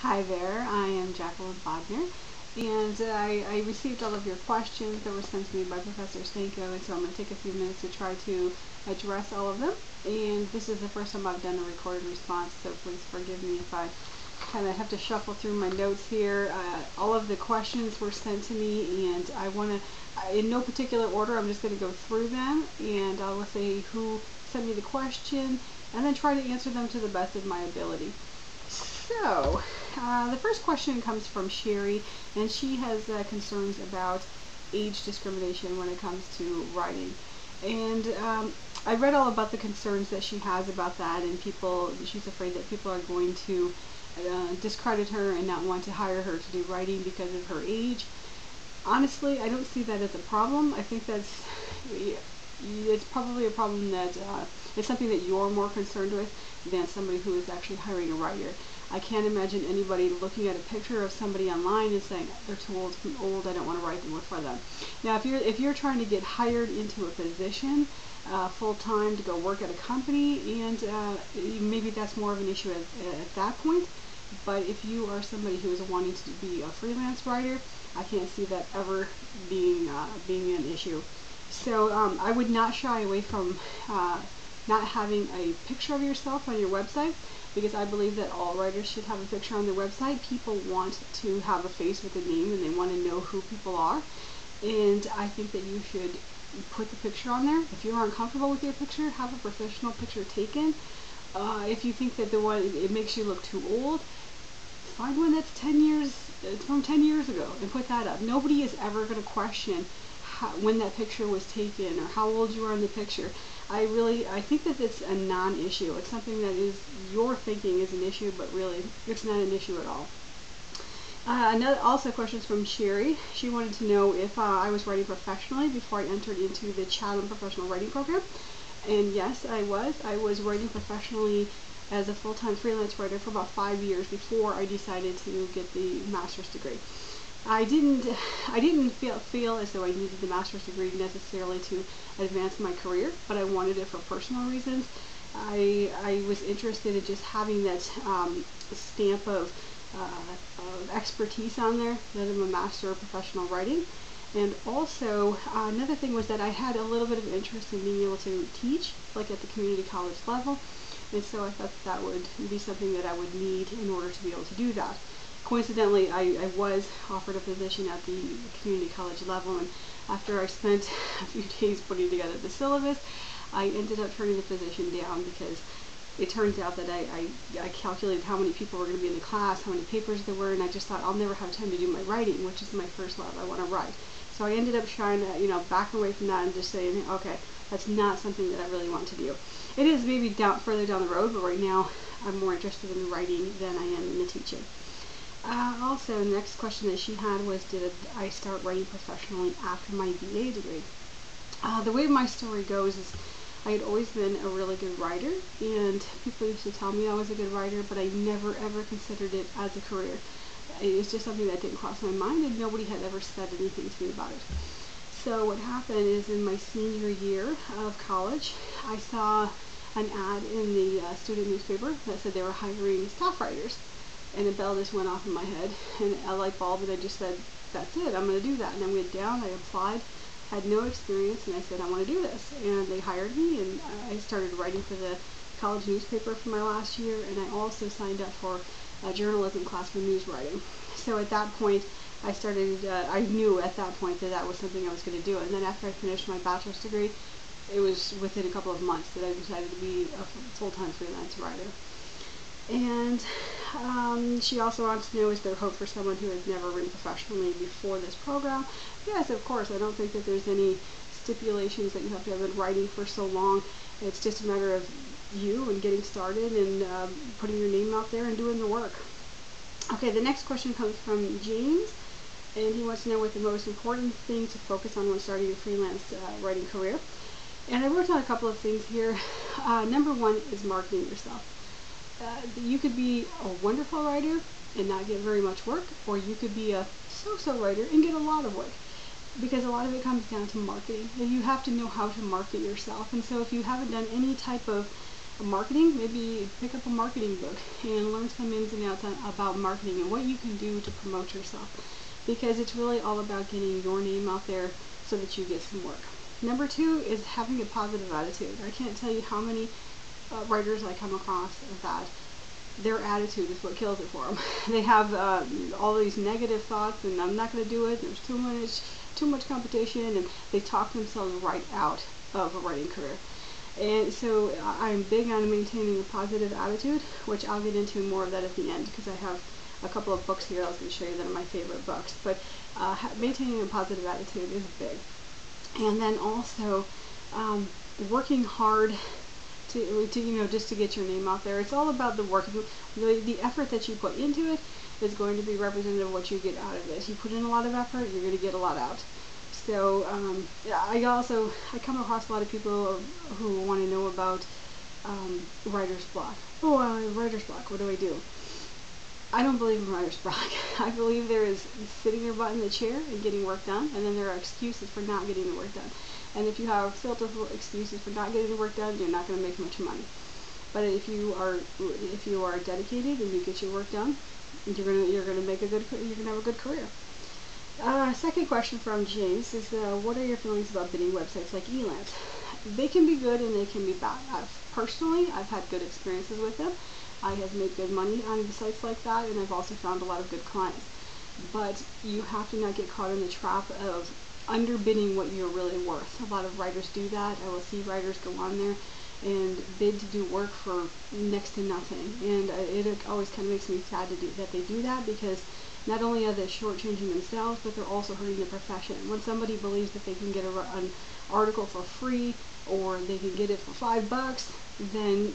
Hi there, I am Jacqueline Bodnar, and I received all of your questions that were sent to me by Professor Stanko, and so I'm going to take a few minutes to try to address all of them. And this is the first time I've done a recorded response, so please forgive me if I kind of have to shuffle through my notes here. All of the questions were sent to me, and I want to, in no particular order, I'm just going to go through them, and I will say who sent me the question, and then try to answer them to the best of my ability. So, the first question comes from Sherry, and she has concerns about age discrimination when it comes to writing. And I read all about the concerns that she has about that, and she's afraid that people are going to discredit her and not want to hire her to do writing because of her age. Honestly, I don't see that as a problem. I think it's probably a problem that it's something that you're more concerned with than somebody who is actually hiring a writer. I can't imagine anybody looking at a picture of somebody online and saying they're too old, I don't want to write for them. Now, if you're trying to get hired into a position full time to go work at a company, and maybe that's more of an issue at that point. But if you are somebody who is wanting to be a freelance writer, I can't see that ever being an issue. So I would not shy away from not having a picture of yourself on your website, because I believe that all writers should have a picture on their website. People want to have a face with a name, and they want to know who people are. And I think that you should put the picture on there. If you're uncomfortable with your picture, have a professional picture taken. If you think that it makes you look too old, find one that's 10 years, it's from 10 years ago, and put that up. Nobody is ever going to question when that picture was taken or how old you are in the picture. I think that it's a non-issue. It's something that you're thinking is an issue, but really it's not an issue at all. Also questions from Sherry. She wanted to know if I was writing professionally before I entered into the Chatham Professional Writing Program. And yes, I was. I was writing professionally as a full-time freelance writer for about 5 years before I decided to get the master's degree. I didn't feel as though I needed the master's degree necessarily to advance my career, but I wanted it for personal reasons. I was interested in just having that stamp of expertise on there that I'm a master of professional writing. And also, another thing was that I had a little bit of interest in being able to teach, like at the community college level, and so I thought that would be something that I would need in order to be able to do that. Coincidentally, I was offered a position at the community college level, and after I spent a few days putting together the syllabus, I ended up turning the position down because it turns out that I calculated how many people were going to be in the class, how many papers there were, and I just thought I'll never have time to do my writing, which is my first love. I want to write. So I ended up trying to, back away from that and just saying, okay, that's not something that I really want to do. It is maybe further down the road, but right now I'm more interested in the writing than I am in the teaching. Also, the next question that she had was, did I start writing professionally after my BA degree? The way my story goes is I had always been a really good writer, and people used to tell me I was a good writer, but I never ever considered it as a career. It was just something that didn't cross my mind, and nobody had ever said anything to me about it. So what happened is in my senior year of college, I saw an ad in the student newspaper that said they were hiring staff writers. And a bell just went off in my head, and a light bulb, and I just said, that's it, I'm going to do that. And I went down, I applied, had no experience, and I said, I want to do this. And they hired me, and I started writing for the college newspaper for my last year, and I also signed up for a journalism class for news writing. So at that point, I knew at that point that was something I was going to do. And then after I finished my bachelor's degree, it was within a couple of months that I decided to be a full-time freelance writer. And she also wants to know, is there hope for someone who has never written professionally before this program? Yes, of course. I don't think that there's any stipulations that you have to have been writing for so long. It's just a matter of you and getting started and putting your name out there and doing the work. Okay, the next question comes from James, and he wants to know what the most important thing to focus on when starting a freelance writing career. And I wrote down a couple of things here. Number one is marketing yourself. You could be a wonderful writer and not get very much work, or you could be a so-so writer and get a lot of work, because a lot of it comes down to marketing. You have to know how to market yourself, and so if you haven't done any type of marketing, maybe pick up a marketing book and learn some ins and outs about marketing and what you can do to promote yourself, because it's really all about getting your name out there so that you get some work. Number 2 is having a positive attitude. I can't tell you how many writers I come across that their attitude is what kills it for them. They have all these negative thoughts, and I'm not going to do it, there's too much competition, and they talk themselves right out of a writing career. And so I'm big on maintaining a positive attitude, which I'll get into more of that at the end, because I have a couple of books here I was going to show you that are my favorite books. But maintaining a positive attitude is big. And then also working hard to just to get your name out there. It's all about the work. The effort that you put into it is going to be representative of what you get out of it. If you put in a lot of effort, you're going to get a lot out. So I come across a lot of people who want to know about writer's block. Writer's block, what do I do? I don't believe in writer's block. I believe there is sitting your butt in the chair and getting work done, and then there are excuses for not getting the work done. And if you have filled with excuses for not getting the work done, you're not going to make much money. But if you are dedicated and you get your work done, you're gonna have a good career. Second question from James is, what are your feelings about bidding websites like Freelance? They can be good and they can be bad. I've had good experiences with them. I have made good money on the sites like that, and I've also found a lot of good clients. But you have to not get caught in the trap of underbidding what you're really worth. A lot of writers do that. I will see writers go on there and bid to do work for next to nothing, and it always kind of makes me sad that they do that, because not only are they shortchanging themselves, but they're also hurting the profession. When somebody believes that they can get an article for free, or they can get it for $5, then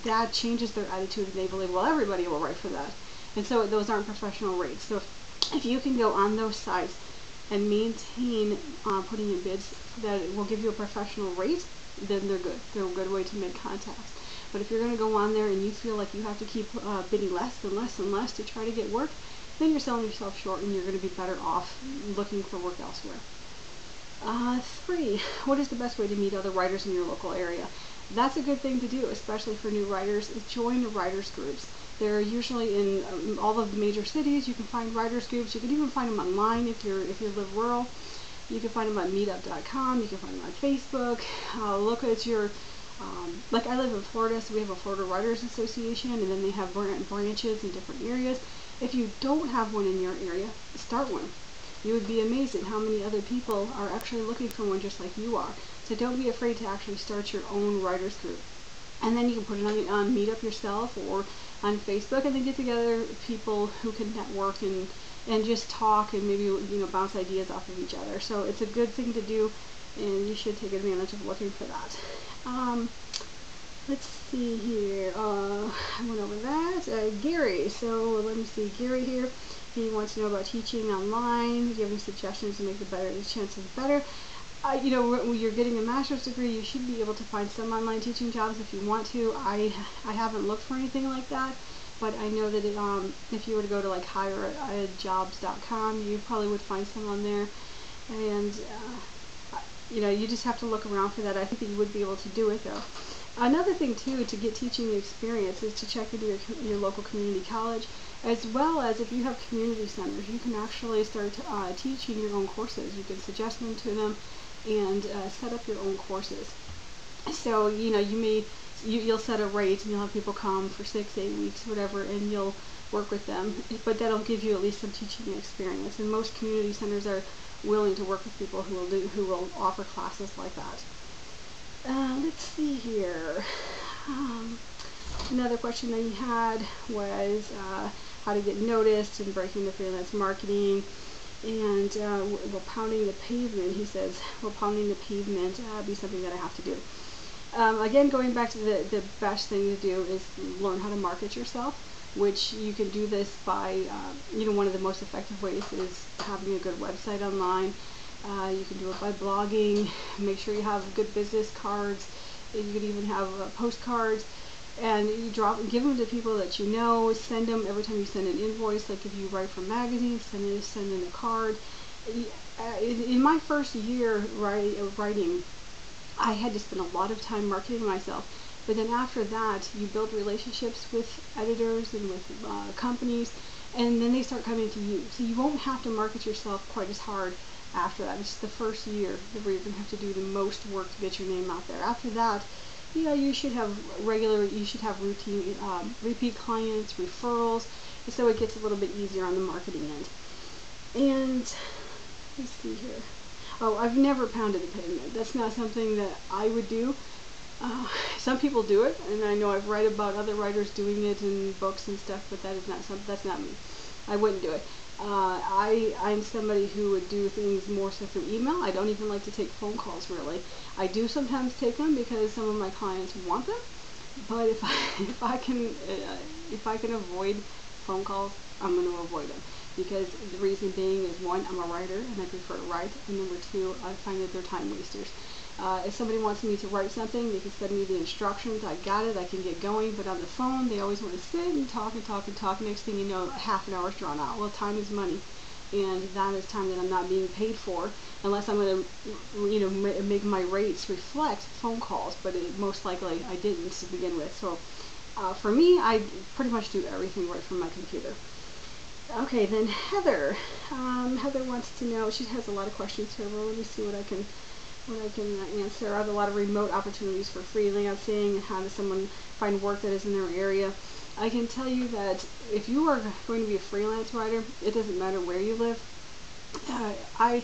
that changes their attitude, and they believe, well, everybody will write for that. And so those aren't professional rates. So if you can go on those sites and maintain putting in bids that will give you a professional rate, then they're good. They're a good way to make contacts. But if you're going to go on there and you feel like you have to keep bidding less and less and less to try to get work, then you're selling yourself short, and you're going to be better off looking for work elsewhere. 3, what is the best way to meet other writers in your local area? That's a good thing to do, especially for new writers, is join the writers groups. They're usually in all of the major cities. You can find writers groups. You can even find them online if you live rural. You can find them on meetup.com. You can find them on Facebook. Look at your, like I live in Florida, so we have a Florida Writers Association, and then they have branches in different areas. If you don't have one in your area, start one. You would be amazed at how many other people are actually looking for one just like you are. So don't be afraid to actually start your own writers group. And then you can put it on Meetup yourself or on Facebook, and then get together people who can network and just talk and maybe bounce ideas off of each other. So it's a good thing to do, and you should take advantage of looking for that. Let's see here. I went over that. Gary. So let me see. Gary here. He wants to know about teaching online. Do you have any suggestions to make the chances better? When you're getting a master's degree, you should be able to find some online teaching jobs if you want to. I haven't looked for anything like that, but I know that if you were to go to like hireajobs.com, you probably would find some on there. And you just have to look around for that. I think that you would be able to do it though. Another thing too, to get teaching experience, is to check into your local community college, as well as if you have community centers. You can actually start teaching your own courses. You can suggest them to them and set up your own courses. So you'll set a rate, and you'll have people come for 6, 8 weeks, whatever, and you'll work with them. But that'll give you at least some teaching experience. And most community centers are willing to work with people who will offer classes like that. Let's see here. Another question that he had was how to get noticed and breaking the freelance marketing. And will pounding the pavement, he says, will pounding the pavement be something that I have to do? Again, going back to the best thing to do is learn how to market yourself, which you can do this by, one of the most effective ways is having a good website online. You can do it by blogging. Make sure you have good business cards. You could even have postcards, and you give them to people that you know. Send them every time you send an invoice. Like if you write for magazines, send in a card. In my first year writing, I had to spend a lot of time marketing myself, But then after that, you build relationships with editors and with companies, and then they start coming to you. So you won't have to market yourself quite as hard after that. It's the first year where you're going to have to do the most work to get your name out there. After that, you should have routine, repeat clients, referrals, and so it gets a little bit easier on the marketing end. And let's see here. Oh, I've never pounded the pavement. That's not something that I would do. Some people do it, and I know I've read about other writers doing it in books and stuff, but that's not me. I wouldn't do it. I'm somebody who would do things more so through email. I don't even like to take phone calls, really. I do sometimes take them because some of my clients want them, but if I can avoid phone calls, I'm going to avoid them. Because the reason being is, one, I'm a writer and I prefer to write, and number two, I find that they're time wasters. If somebody wants me to write something, they can send me the instructions, I got it, I can get going, but on the phone, they always want to sit and talk and talk and talk. Next thing you know, half an hour's drawn out. Well, time is money, and that is time that I'm not being paid for, unless I'm going to, make my rates reflect phone calls, but most likely I didn't to begin with. So for me, I pretty much do everything right from my computer. Okay, then Heather. Heather wants to know, she has a lot of questions here. Well, let me see what I can answer. I have a lot of remote opportunities for freelancing, and how does someone find work that is in their area. I can tell you that if you are going to be a freelance writer, it doesn't matter where you live. I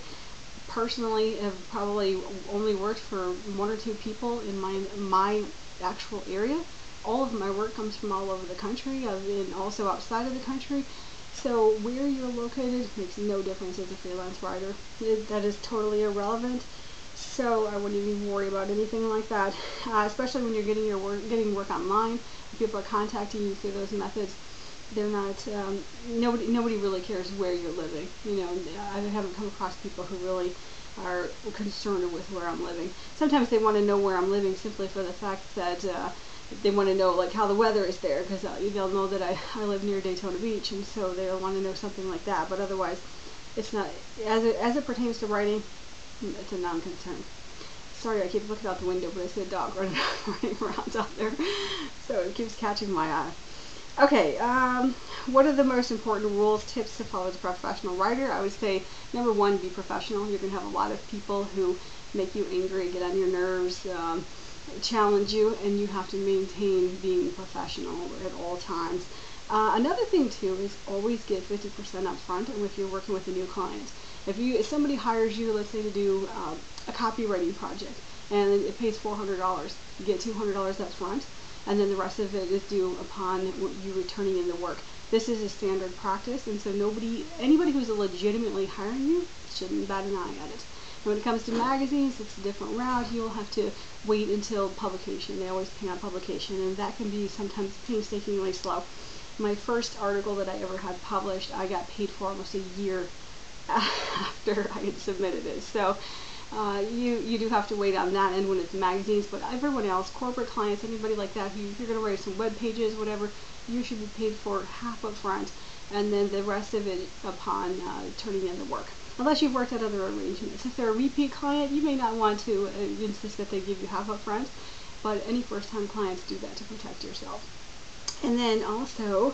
personally have probably only worked for one or two people in my actual area. All of my work comes from all over the country, and also outside of the country. So where you're located makes no difference as a freelance writer. That is totally irrelevant. So I wouldn't even worry about anything like that, especially when you're getting work online. If people are contacting you through those methods, they're not. Nobody really cares where you're living. I haven't come across people who really are concerned with where I'm living. Sometimes they want to know where I'm living simply for the fact that they want to know like how the weather is there, because they'll know that I live near Daytona Beach, and so they'll want to know something like that. But otherwise, it's not, as it pertains to writing, it's a non-concern. Sorry, I keep looking out the window, but I see a dog running around out there, so it keeps catching my eye. Okay, what are the most important rules, tips to follow as a professional writer? I would say, number one, be professional. You're going to have a lot of people who make you angry, get on your nerves, challenge you, and you have to maintain being professional at all times. Another thing too is always get 50% up front if you're working with a new client. If somebody hires you, let's say, to do a copywriting project, and it pays $400, you get $200 up front, and then the rest of it is due upon you returning in the work. This is a standard practice, and so anybody who's legitimately hiring you shouldn't bat an eye at it. When it comes to magazines, it's a different route. You'll have to wait until publication. They always pay on publication, and that can be sometimes painstakingly slow. My first article that I ever had published, I got paid for almost a year after I had submitted it. So you do have to wait on that end when it's magazines, but everyone else, corporate clients, anybody like that, if you're going to write some web pages, whatever, you should be paid for half up front, and then the rest of it upon turning in the work. Unless you've worked at other arrangements. If they're a repeat client, you may not want to insist that they give you half up front, but any first-time clients do that to protect yourself. And then also,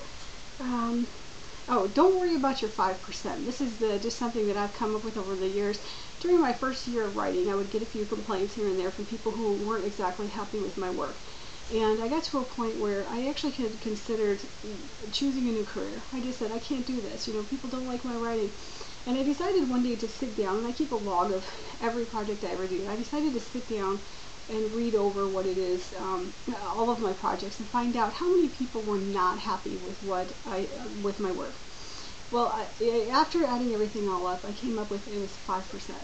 don't worry about your 5%. This is just something that I've come up with over the years. During my first year of writing, I would get a few complaints here and there from people who weren't exactly happy with my work. And I got to a point where I actually had considered choosing a new career. I just said, I can't do this. People don't like my writing. And I decided one day to sit down, and I keep a log of every project I ever do. I decided to sit down and read over what it is, all of my projects, and find out how many people were not happy with my work. Well, after adding everything all up, I came up with it was 5%.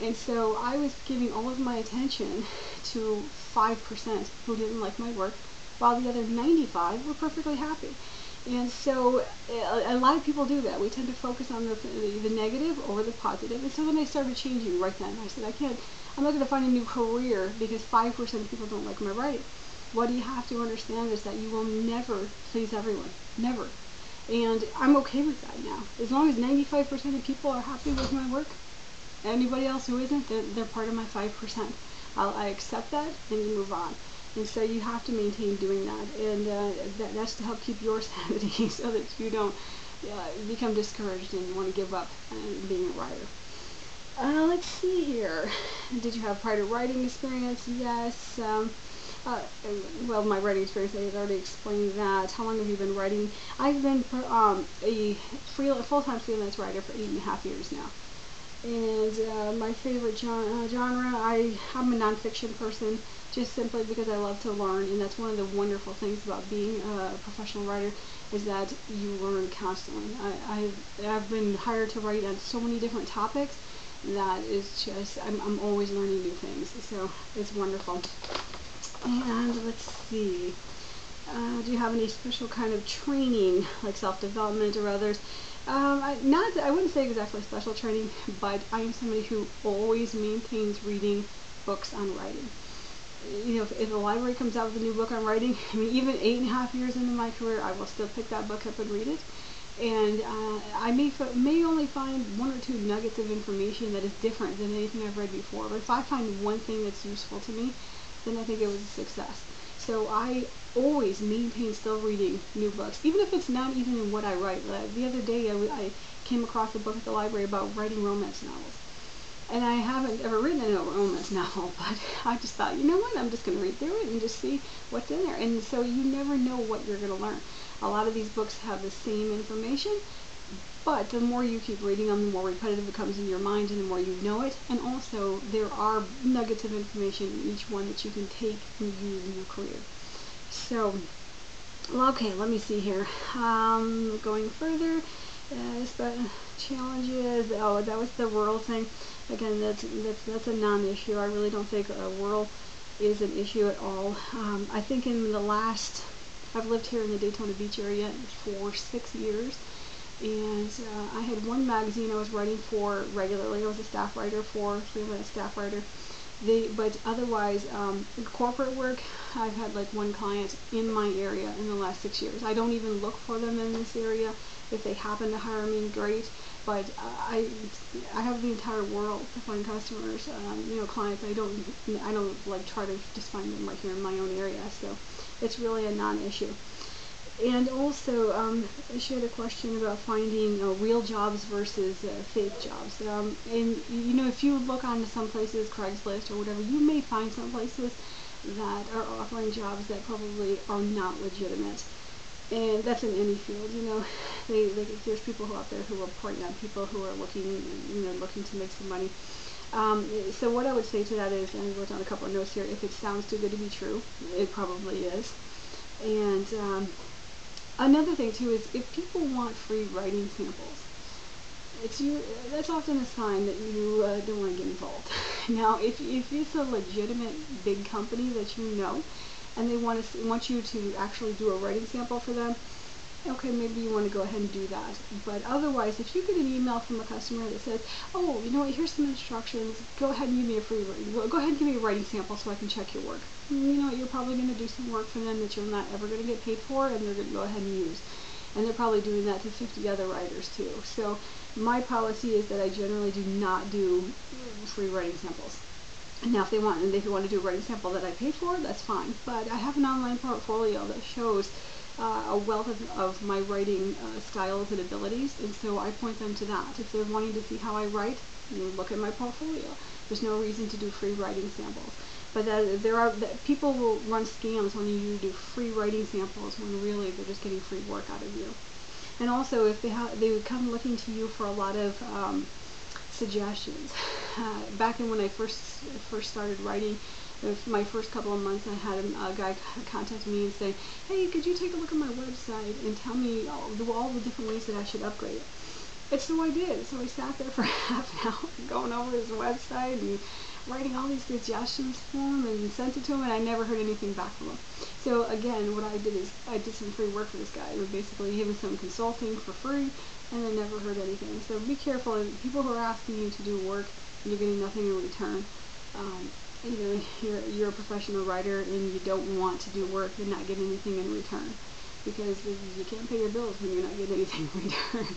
And so I was giving all of my attention to 5% who didn't like my work, while the other 95 were perfectly happy. And so a lot of people do that. We tend to focus on the negative over the positive. And so then I started changing right then. I said, I'm not going to find a new career because 5% of people don't like my writing. What you have to understand is that you will never please everyone. Never. And I'm okay with that now. As long as 95% of people are happy with my work, anybody else who isn't, they're part of my 5%. I accept that, and you move on. And so you have to maintain doing that, and that's to help keep your sanity so that you don't become discouraged and you want to give up being a writer. Let's see here. Did you have prior to writing experience? Yes. Well, my writing experience, I had already explained that. How long have you been writing? I've been a full-time freelance writer for 8.5 years now. And my favorite genre, I'm a nonfiction person, just simply because I love to learn, and that's one of the wonderful things about being a professional writer, is that you learn constantly. I've been hired to write on so many different topics that is just, I'm always learning new things, so it's wonderful. And let's see, do you have any special kind of training, like self-development or others? I wouldn't say exactly special training, but I am somebody who always maintains reading books on writing. You know, if the library comes out with a new book on writing, I mean, even 8.5 years into my career, I will still pick that book up and read it. And I may only find one or two nuggets of information that is different than anything I've read before. But if I find one thing that's useful to me, then I think it was a success. So I always maintain still reading new books, even if it's not even in what I write. The other day I came across a book at the library about writing romance novels. And I haven't ever written a romance novel, but I just thought, you know what, I'm just going to read through it and just see what's in there. And so you never know what you're going to learn. A lot of these books have the same information, but the more you keep reading them, the more repetitive it becomes in your mind and the more you know it. And also, there are nuggets of information in each one that you can take and use in your career. So, okay, let me see here. Going further, challenges. Oh, that was the rural thing. Again, that's a non-issue. I really don't think rural is an issue at all. I think I've lived here in the Daytona Beach area for 6 years, and I had one magazine I was writing for regularly. I was a staff writer for Freelance staff writer. But otherwise, corporate work, I've had like one client in my area in the last 6 years. I don't even look for them in this area. If they happen to hire me, great. But I have the entire world to find customers, clients. I don't like try to just find them right here in my own area. So it's really a non-issue. And also, she had a question about finding real jobs versus fake jobs. And if you look on some places, Craigslist or whatever, you may find some places that are offering jobs that probably are not legitimate. And that's in any field. There's people out there who are preying on people who are looking to make some money. So what I would say to that is, and I wrote down a couple of notes here, if it sounds too good to be true, it probably is. And another thing too is if people want free writing samples, that's often a sign that you don't want to get involved. Now, if it's a legitimate big company that you know, and they want you to actually do a writing sample for them, okay, maybe you want to go ahead and do that. But otherwise, if you get an email from a customer that says, oh, you know what, here's some instructions, go ahead and give me go ahead and give me a writing sample so I can check your work. You're probably going to do some work for them that you're not ever going to get paid for, and they're going to go ahead and use. And they're probably doing that to 50 other writers too. So my policy is that I generally do not do free writing samples. Now, if they want to do a writing sample that I paid for, that's fine. But I have an online portfolio that shows a wealth of my writing styles and abilities, and so I point them to that. If they're wanting to see how I write, look at my portfolio. There's no reason to do free writing samples. But people will run scams when you do free writing samples when really they're just getting free work out of you. And also, if they would come looking to you for a lot of suggestions. Back when I first started writing, my first couple of months, I had a guy contact me and say, hey, could you take a look at my website and tell me all the different ways that I should upgrade it? And so I did. So I sat there for half an hour going over his website and writing all these suggestions for him and sent it to him, and I never heard anything back from him. So again, what I did is I did some free work for this guy. We basically gave him some consulting for free, and I never heard anything. So be careful. People who are asking you to do work and you're getting nothing in return, you're a professional writer and you don't want to do work and not get anything in return, because you can't pay your bills when you're not getting anything in return.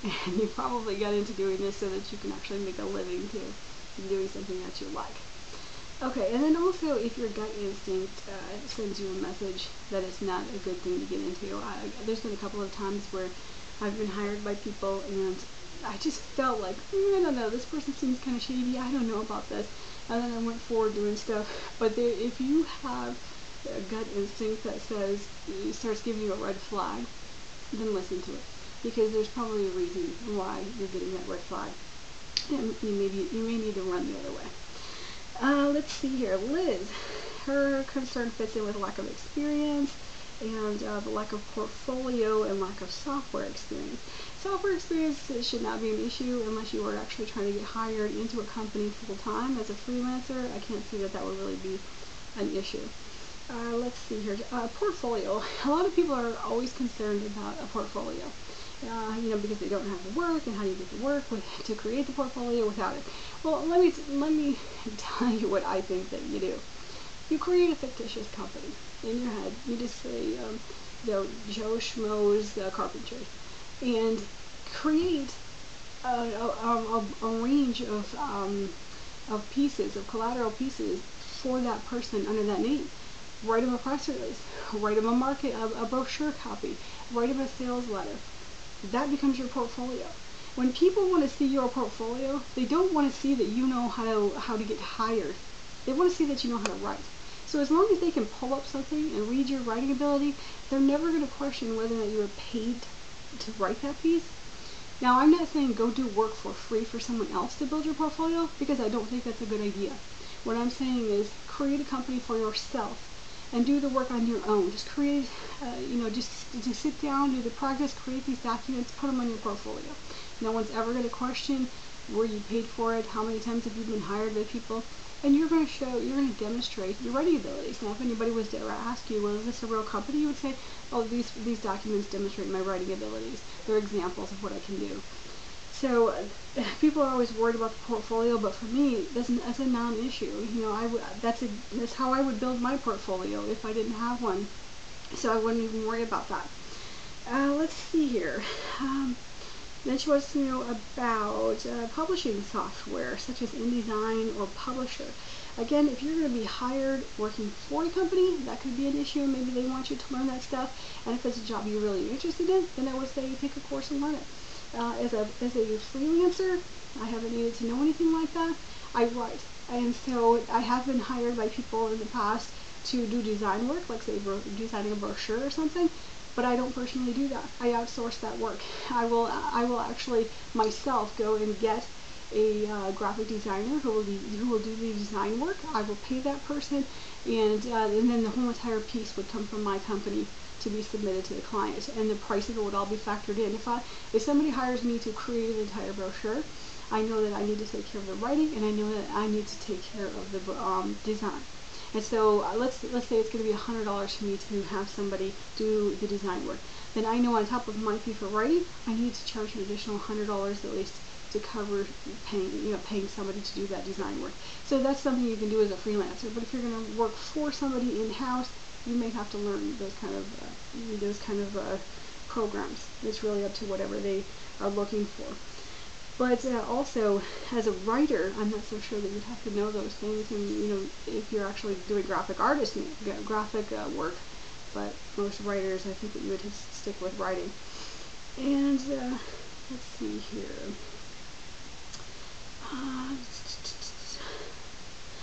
And you probably got into doing this so that you can actually make a living too, doing something that you like. Okay, and then also if your gut instinct sends you a message that it's not a good thing to get into. There's been a couple of times where I've been hired by people and I just felt like, I don't know, this person seems kind of shady, I don't know about this. And then I went forward doing stuff. But if you have a gut instinct that says, it starts giving you a red flag, then listen to it. Because there's probably a reason why you're getting that red flag. And you may need to run the other way. Let's see here. Liz, her concern fits in with lack of experience and the lack of portfolio and lack of software experience. Software experience should not be an issue unless you are actually trying to get hired into a company full time as a freelancer. I can't see that would really be an issue. Let's see here. Portfolio. A lot of people are always concerned about a portfolio. Because they don't have the work, and how do you get the work to create the portfolio without it? Well, let me tell you what I think that you do. You create a fictitious company in your head. You just say, Joe Schmo's Carpentry, and create a range of pieces, of collateral pieces for that person under that name. Write them a press release. Write them a brochure copy. Write them a sales letter. That becomes your portfolio. When people want to see your portfolio, they don't want to see that you know how to get hired. They want to see that you know how to write. So as long as they can pull up something and read your writing ability, they're never going to question whether or not you were paid to write that piece. Now, I'm not saying go do work for free for someone else to build your portfolio, because I don't think that's a good idea. What I'm saying is create a company for yourself and do the work on your own. Just create, just sit down, do the practice, create these documents, put them on your portfolio. No one's ever going to question were you paid for it, how many times have you been hired by people, and you're going to demonstrate your writing abilities. Now, if anybody was to ever ask you, well, is this a real company? You would say, oh, these documents demonstrate my writing abilities. They're examples of what I can do. So people are always worried about the portfolio, but for me, that's a non-issue. That's how I would build my portfolio if I didn't have one. So I wouldn't even worry about that. Let's see here. Then she wants to know about publishing software, such as InDesign or Publisher. Again, if you're going to be hired working for a company, that could be an issue. Maybe they want you to learn that stuff. And if it's a job you're really interested in, then I would say take a course and learn it. As a freelancer, I haven't needed to know anything like that. I write, and so I have been hired by people in the past to do design work, like say designing a brochure or something. But I don't personally do that. I outsource that work. I will actually myself go and get a graphic designer who will do the design work. I will pay that person, and then the whole entire piece would come from my company to be submitted to the client, and the pricing would all be factored in. If somebody hires me to create an entire brochure, I know that I need to take care of the writing, and I know that I need to take care of the design. And so let's say it's going to be $100 for me to have somebody do the design work. Then I know on top of my fee for writing, I need to charge an additional $100 at least to cover paying somebody to do that design work. So that's something you can do as a freelancer. But if you're going to work for somebody in-house, you may have to learn those kind of programs. It's really up to whatever they are looking for. But also, as a writer, I'm not so sure that you'd have to know those things, and if you're actually doing graphic work. But most writers, I think that you would stick with writing. And let's see here.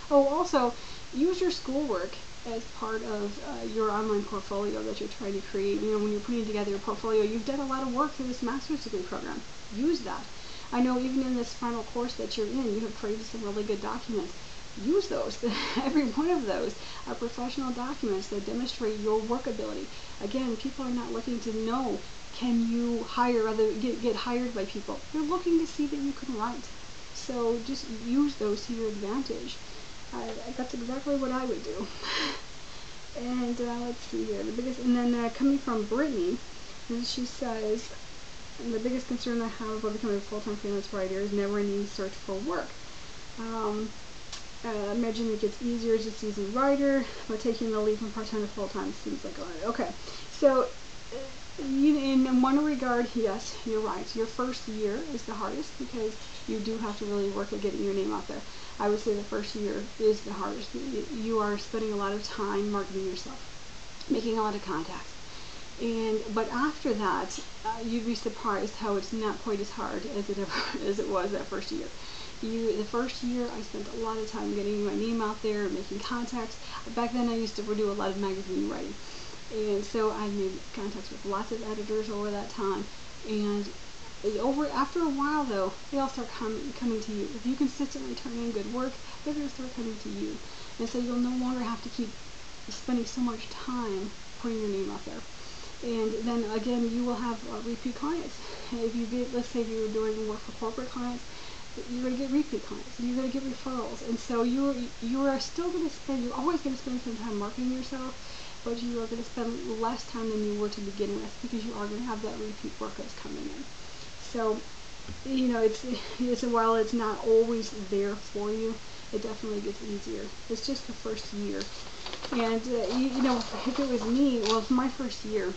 Also, use your schoolwork as part of your online portfolio that you're trying to create. When you're putting together your portfolio, you've done a lot of work through this master's degree program. Use that. I know even in this final course that you're in, you have created some really good documents. Use those. Every one of those are professional documents that demonstrate your work ability. Again, people are not looking to know, can you get hired by people? They're looking to see that you can write. So just use those to your advantage. That's exactly what I would do. And let's see here. Coming from Brittany, she says, the biggest concern I have about becoming a full-time freelance writer is never-ending search for work. Imagine it gets easier as a seasoned writer, but taking the leap from part-time to full-time seems like a lot. Okay, so in one regard, yes, you're right. Your first year is the hardest because you do have to really work at getting your name out there. I would say the first year is the hardest. You are spending a lot of time marketing yourself, making a lot of contacts. But after that, you'd be surprised how it's not quite as hard as it was that first year. The first year, I spent a lot of time getting my name out there, making contacts. Back then, I used to do a lot of magazine writing, and so I made contacts with lots of editors over that time. And after a while, though, they all start coming to you. If you consistently turn in good work, they're going to start coming to you, and so you'll no longer have to keep spending so much time putting your name out there. And then again, you will have repeat clients. If you get, let's say you were doing work for corporate clients, you're going to get repeat clients, and you're going to get referrals. And so you are still going to spend, you're always going to spend some time marketing yourself, but you are going to spend less time than you were to begin with because you are going to have that repeat work that's coming in. So, it's while it's not always there for you, it definitely gets easier. It's just the first year. And, if it was me, well, for my first year,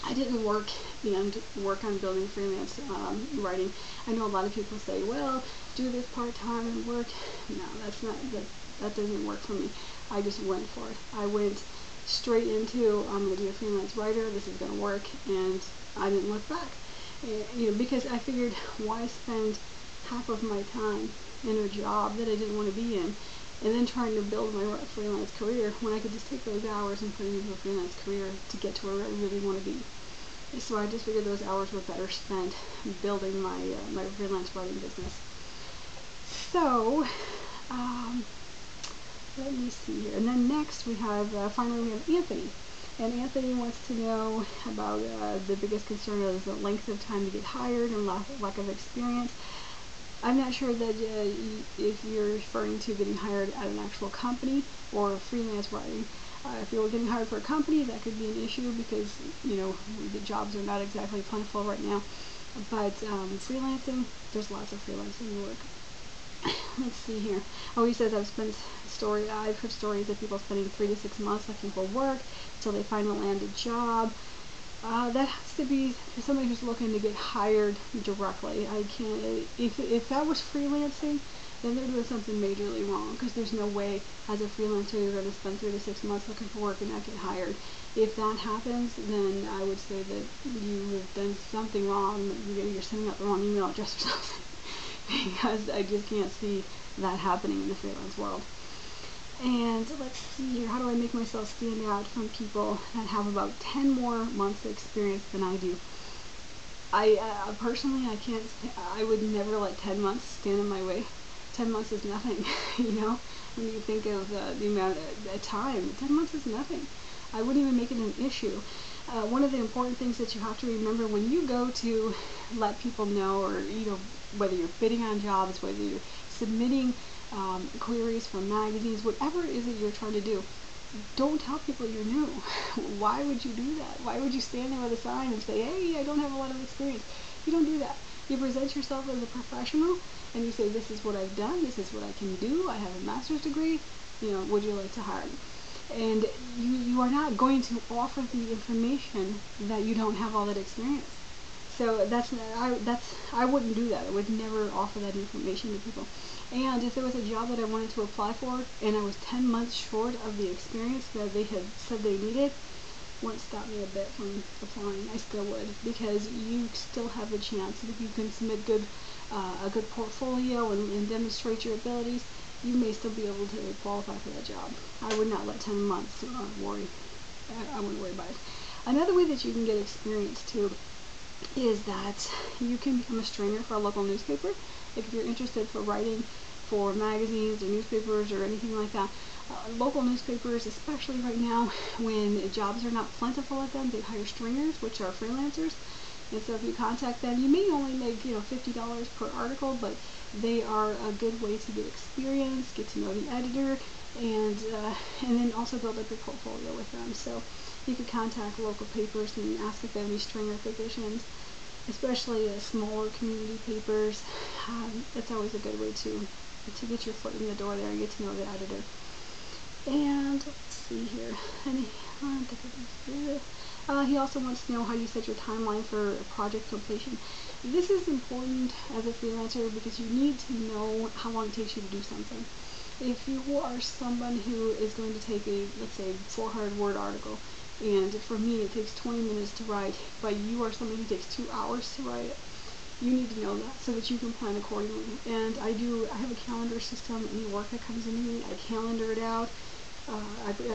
I didn't work on building freelance writing. I know a lot of people say, well, do this part-time and work. No, that doesn't work for me. I just went for it. I went straight into, I'm going to be a freelance writer, this is going to work, and I didn't look back. Because I figured, why spend half of my time in a job that I didn't want to be in, and then trying to build my freelance career when I could just take those hours and put it into a freelance career to get to where I really want to be. So I just figured those hours were better spent building my freelance writing business. So, let me see here. And then next we have, finally we have Anthony. And Anthony wants to know about the biggest concern is the length of time to get hired and lack of experience. I'm not sure that if you're referring to getting hired at an actual company or freelance writing. If you're getting hired for a company, that could be an issue because, the jobs are not exactly plentiful right now. But freelancing, there's lots of freelancing work. Let's see here. Oh, he says I've heard stories of people spending 3 to 6 months looking for work until they finally land a job. That has to be somebody who's looking to get hired directly. I can't. If that was freelancing, then they're doing something majorly wrong because there's no way as a freelancer you're going to spend 3 to 6 months looking for work and not get hired. If that happens, then I would say that you have done something wrong. You're sending out the wrong email address or something. Because I just can't see that happening in the freelance world. And let's see here, how do I make myself stand out from people that have about 10 more months of experience than I do? Personally, I would never let 10 months stand in my way. 10 months is nothing, when you think of the amount of time. 10 months is nothing. I wouldn't even make it an issue. One of the important things that you have to remember when you go to let people know, or whether you're bidding on jobs, whether you're submitting queries for magazines, whatever it is that you're trying to do, don't tell people you're new. Why would you do that? Why would you stand there with a sign and say, hey, I don't have a lot of experience? You don't do that. You present yourself as a professional and you say, this is what I've done, this is what I can do, I have a master's degree, would you like to hire me? And you are not going to offer the information that you don't have all that experience. So I wouldn't do that. I would never offer that information to people. And if there was a job that I wanted to apply for and I was 10 months short of the experience that they had said they needed, wouldn't stop me a bit from applying. I still would, because you still have a chance. If you can submit a good portfolio and demonstrate your abilities, you may still be able to qualify for that job. I would not let 10 months worry. I wouldn't worry about it. Another way that you can get experience too is that you can become a stringer for a local newspaper. If you're interested for writing for magazines or newspapers or anything like that, local newspapers, especially right now when jobs are not plentiful at them, they hire stringers, which are freelancers. And so if you contact them, you may only make $50 per article, but they are a good way to get experience, get to know the editor, and then also build up your portfolio with them. So you could contact local papers and ask if they have any stringer positions, especially smaller community papers. That's always a good way to get your foot in the door there and get to know the editor. And let's see here. He also wants to know how you set your timeline for project completion. This is important as a freelancer because you need to know how long it takes you to do something. If you are someone who is going to take a, let's say, 400-word article, and for me it takes 20 minutes to write, but you are somebody who takes 2 hours to write it, you need to know that so that you can plan accordingly. And I have a calendar system. Any work that comes into me, I calendar it out.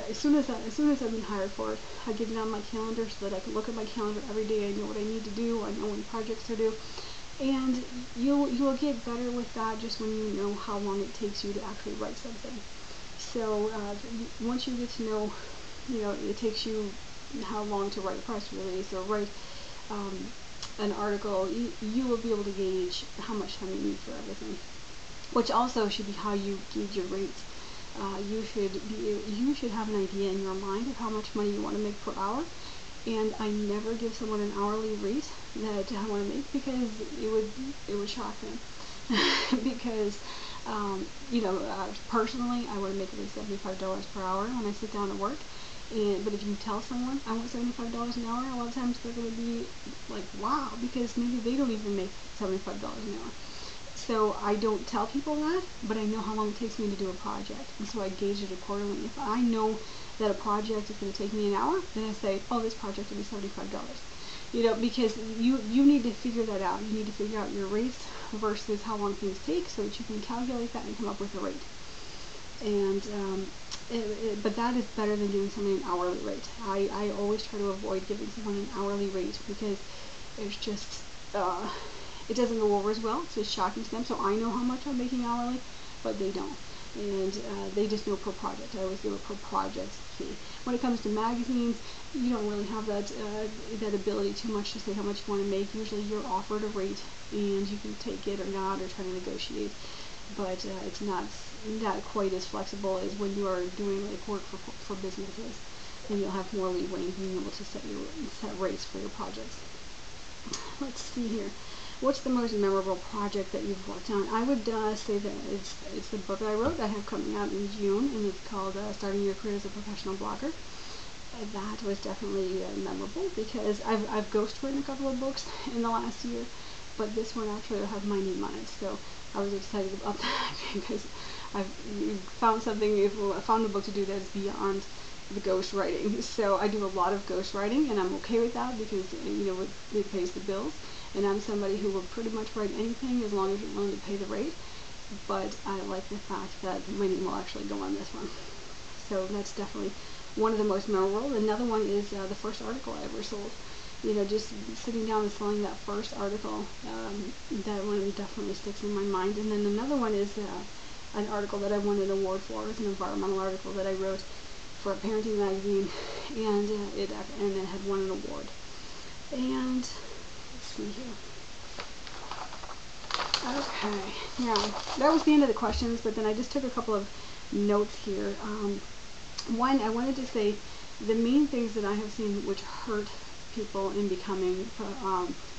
As soon as I've been hired for it, I get it on my calendar so that I can look at my calendar every day. I know what I need to do. I know when projects are due, and you'll get better with that just when you know how long it takes you to actually write something. So once you get to know, it takes you how long to write a press release or write an article, you will be able to gauge how much time you need for everything, which also should be how you gauge your rates. You should have an idea in your mind of how much money you want to make per hour, and I never give someone an hourly rate that I want to make because it would shock them. Because personally, I want to make at least $75 per hour when I sit down to work. But if you tell someone I want $75 an hour, a lot of times they're going to be like, wow, because maybe they don't even make $75 an hour. So I don't tell people that, but I know how long it takes me to do a project, and so I gauge it accordingly. If I know that a project is going to take me an hour, then I say, oh, this project will be $75. Because you need to figure that out. You need to figure out your rates versus how long things take so that you can calculate that and come up with a rate. And but that is better than giving someone an hourly rate. I always try to avoid giving someone an hourly rate because it's just it doesn't go over as well. It's just shocking to them. So I know how much I'm making hourly, but they don't. And they just know per project. I always give a per project fee. When it comes to magazines, you don't really have that ability too much to say how much you want to make. Usually you're offered a rate and you can take it or not or try to negotiate. But it's not quite as flexible as when you are doing like work for businesses. And you'll have more leeway in being able to set rates for your projects. Let's see here. What's the most memorable project that you've worked on? I would say that it's the book that I wrote. I have coming out in June, and it's called Starting Your Career as a Professional Blogger. That was definitely memorable because I've ghostwritten a couple of books in the last year, but this one actually will have my name on it. So I was excited about that because I've found a book to do that is beyond the ghost writing. So I do a lot of ghost writing, and I'm okay with that because it pays the bills. And I'm somebody who will pretty much write anything as long as you're willing to pay the rate. But I like the fact that my name will actually go on this one. So that's definitely one of the most memorable. Another one is the first article I ever sold. Just sitting down and selling that first article, that one definitely sticks in my mind. And then another one is an article that I won an award for. It's an environmental article that I wrote for a parenting magazine, and it had won an award. And here. Okay, yeah, that was the end of the questions, but then I just took a couple of notes here. One, I wanted to say the main things that I have seen which hurt people in becoming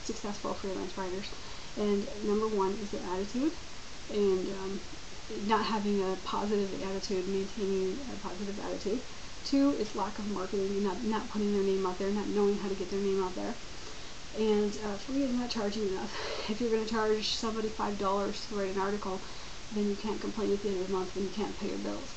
successful freelance writers, and number one is their attitude, and not having a positive attitude, maintaining a positive attitude. Two is lack of marketing, not putting their name out there, not knowing how to get their name out there. And three is not charging enough. If you're going to charge somebody $5 to write an article, then you can't complain at the end of the month when you can't pay your bills.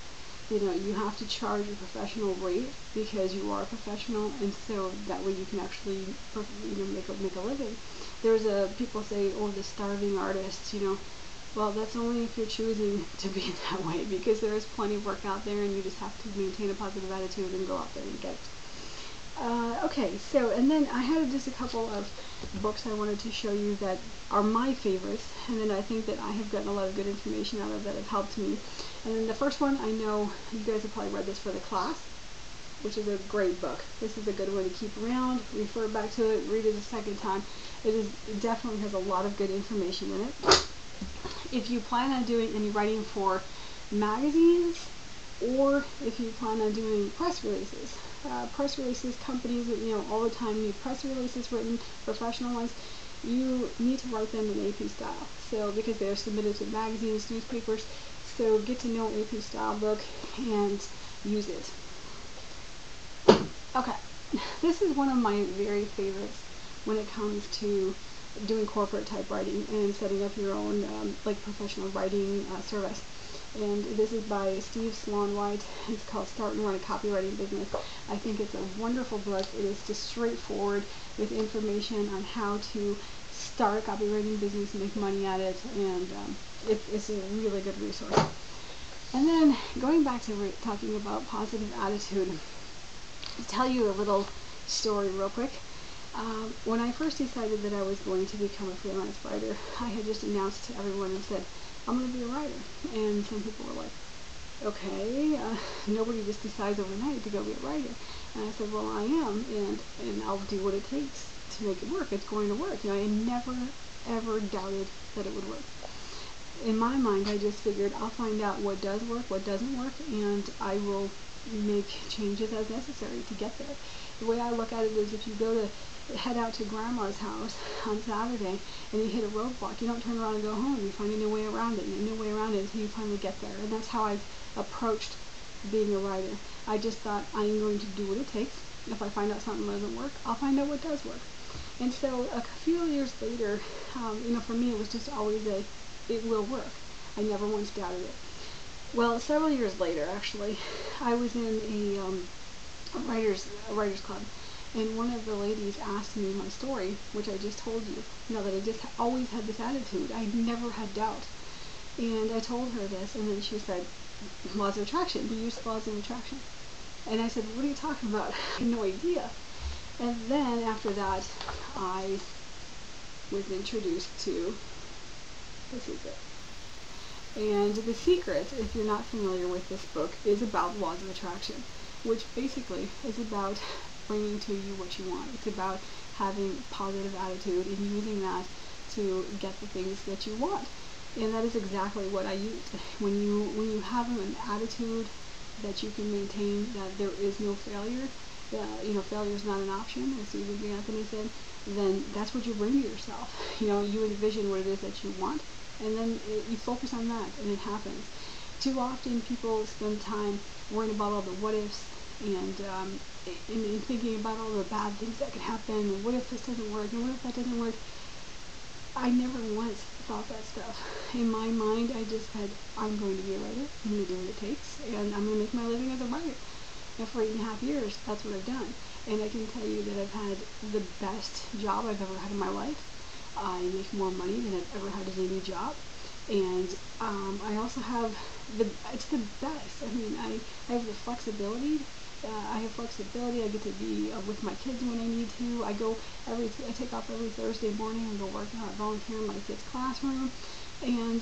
You have to charge a professional rate because you are a professional, and so that way you can actually make a living. There's people say, oh, the starving artist, well, that's only if you're choosing to be that way, because there is plenty of work out there and you just have to maintain a positive attitude and go out there and get it. Okay, so, and then I had just a couple of books I wanted to show you that are my favorites, and then I think that I have gotten a lot of good information out of that have helped me. And then the first one, I know you guys have probably read this for the class, which is a great book. This is a good one to keep around, refer back to it, read it a second time. It definitely has a lot of good information in it. If you plan on doing any writing for magazines, or if you plan on doing press releases, companies, all the time need press releases written, professional ones. You need to write them in AP style. So because they are submitted to magazines, newspapers, so get to know AP style book and use it. Okay, this is one of my very favorites when it comes to doing corporate type writing and setting up your own like professional writing service. And this is by Steve Sloan White. It's called Start and Run a Copywriting Business. I think it's a wonderful book. It is just straightforward with information on how to start a copywriting business and make money at it, and it's a really good resource. And then going back to talking about positive attitude, to tell you a little story real quick. When I first decided that I was going to become a freelance writer, I had just announced to everyone and said, I'm going to be a writer. And some people were like, okay, nobody just decides overnight to go be a writer. And I said, well, I am, and I'll do what it takes to make it work. It's going to work. I never, ever doubted that it would work. In my mind, I just figured I'll find out what does work, what doesn't work, and I will make changes as necessary to get there. The way I look at it is, if you go to head out to grandma's house on Saturday and you hit a roadblock, you don't turn around and go home. You find a new way around it, and a new way around it until you finally get there. And that's how I've approached being a writer. I just thought, I'm going to do what it takes. If I find out something doesn't work, I'll find out what does work. And so a few years later, for me it was just always it will work. I never once doubted it. Well, several years later, actually, I was in a writer's club, and one of the ladies asked me my story, which I just told you, that I just always had this attitude. I never had doubt. And I told her this, and then she said, laws of attraction. We use laws of attraction. And I said, what are you talking about? I had no idea. And then after that, I was introduced to The Secret. And The Secret, if you're not familiar with this book, is about laws of attraction, which basically is about bringing to you what you want. It's about having a positive attitude and using that to get the things that you want. And that is exactly what I used. When you have an attitude that you can maintain, that there is no failure, failure is not an option, as Stephen B. Anthony said, then that's what you bring to yourself. You envision what it is that you want, and then you focus on that, and it happens. Too often people spend time worrying about all the what ifs and thinking about all the bad things that could happen, and what if this doesn't work, and what if that doesn't work. I never once thought that stuff. In my mind, I just said, I'm going to be a writer, I'm going to do what it takes, and I'm going to make my living as a writer. And for 8.5 years, that's what I've done. And I can tell you that I've had the best job I've ever had in my life. I make more money than I've ever had as any job. And I also have it's the best. I have the flexibility. I get to be with my kids when I need to. I take off every Thursday morning and go work out, volunteer in my kids' classroom. And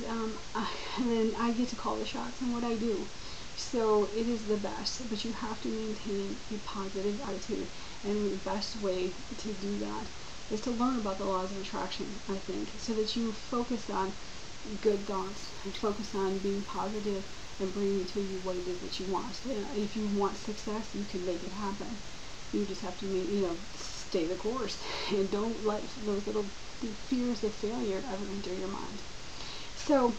then I get to call the shots on what I do. So it is the best, but you have to maintain a positive attitude, and the best way to do that is to learn about the laws of attraction, I think, so that you focus on good thoughts and focus on being positive and bringing to you what it is that you want. If you want success, you can make it happen. You just have to, stay the course, and don't let those little fears of failure ever enter your mind. So,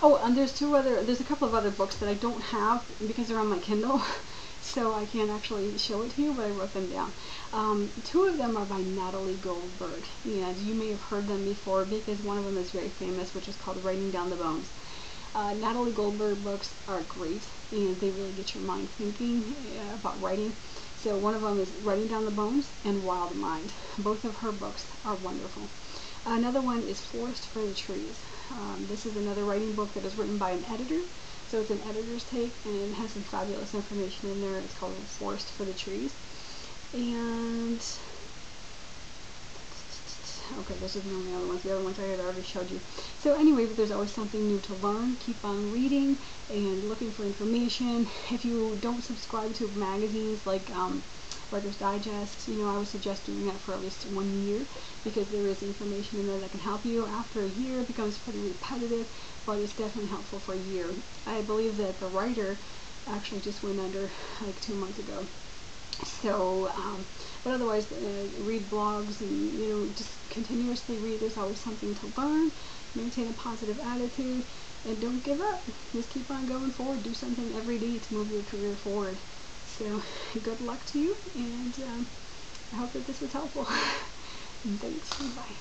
and there's a couple of other books that I don't have because they're on my Kindle, so I can't actually show it to you, but I wrote them down. 2 of them are by Natalie Goldberg, and you may have heard them before because one of them is very famous, which is called Writing Down the Bones. Natalie Goldberg books are great, and they really get your mind thinking about writing. So one of them is Writing Down the Bones and Wild Mind. Both of her books are wonderful. Another one is Forest for the Trees. This is another writing book that is written by an editor, so it's an editor's take, and it has some fabulous information in there. It's called Forest for the Trees. And okay, those are the only other ones. The other ones I had already showed you. So anyway, but there's always something new to learn. Keep on reading and looking for information. If you don't subscribe to magazines like Writer's Digest, I would suggest doing that for at least 1 year, because there is information in there that can help you. After a year, it becomes pretty repetitive, but it's definitely helpful for a year. I believe that the writer actually just went under like 2 months ago. So, but otherwise, read blogs and, just continuously read. There's always something to learn. Maintain a positive attitude, and don't give up. Just keep on going forward. Do something every day to move your career forward. So good luck to you, and I hope that this was helpful. Thanks. Bye.